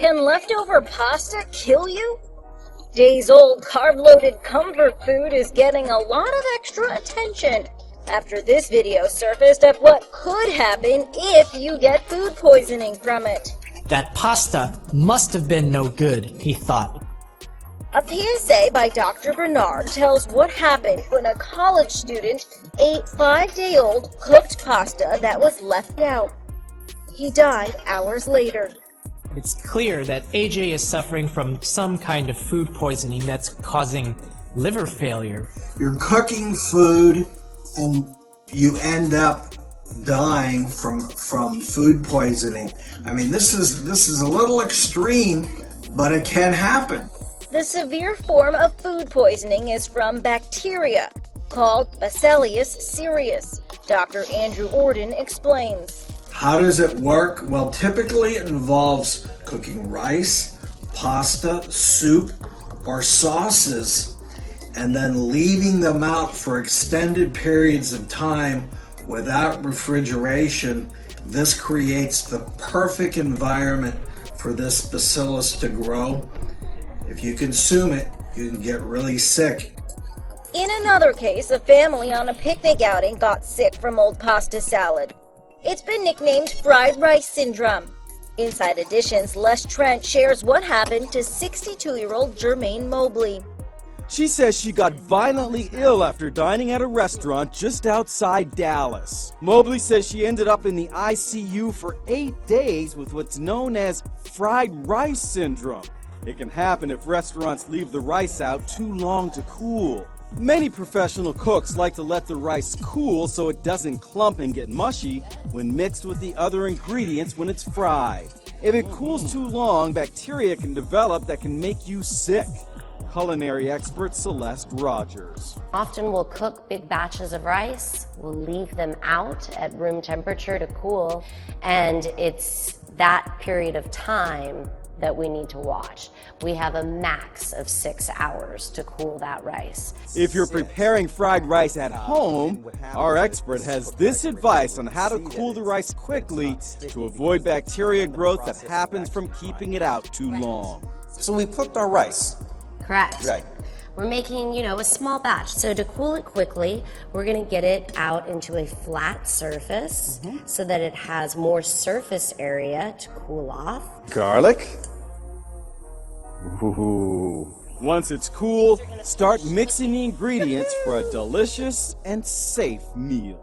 Can leftover pasta kill you? Days-old carb-loaded comfort food is getting a lot of extra attention after this video surfaced of what could happen if you get food poisoning from it. That pasta must have been no good, he thought. A PSA by Dr. Bernard tells what happened when a college student ate 5-day-old cooked pasta that was left out. He died hours later. It's clear that AJ is suffering from some kind of food poisoning that's causing liver failure. You're cooking food and you end up dying from food poisoning. I mean, this is a little extreme, but it can happen. The severe form of food poisoning is from bacteria called Bacillus cereus. Dr. Andrew Orden explains. How does it work? Well, typically it involves cooking rice, pasta, soup, or sauces, and then leaving them out for extended periods of time without refrigeration. This creates the perfect environment for this bacillus to grow. If you consume it, you can get really sick. In another case, a family on a picnic outing got sick from old pasta salad. It's been nicknamed fried rice syndrome. Inside Edition's Les Trent shares what happened to 62-year-old Jermaine Mobley. She says she got violently ill after dining at a restaurant just outside Dallas. Mobley says she ended up in the ICU for 8 days with what's known as fried rice syndrome. It can happen if restaurants leave the rice out too long to cool. Many professional cooks like to let the rice cool so it doesn't clump and get mushy when mixed with the other ingredients when it's fried. If it cools too long, bacteria can develop that can make you sick. Culinary expert Celeste Rogers. Often we'll cook big batches of rice, we'll leave them out at room temperature to cool, and it's that period of time that we need to watch. We have a max of 6 hours to cool that rice. If you're preparing fried rice at home, our expert has this advice on how to cool the rice quickly to avoid bacteria growth that happens from keeping it out too long. So we cooked our rice. Correct. Right. We're making, a small batch. So to cool it quickly, we're gonna get it out into a flat surface so that it has more surface area to cool off. Garlic. Ooh. Once it's cool, start mixing the ingredients for a delicious and safe meal.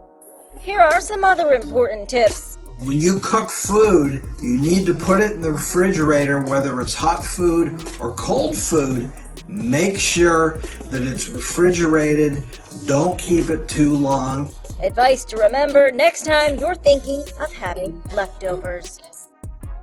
Here are some other important tips. When you cook food, you need to put it in the refrigerator, whether it's hot food or cold food. Make sure that it's refrigerated. Don't keep it too long. Advice to remember next time you're thinking of having leftovers.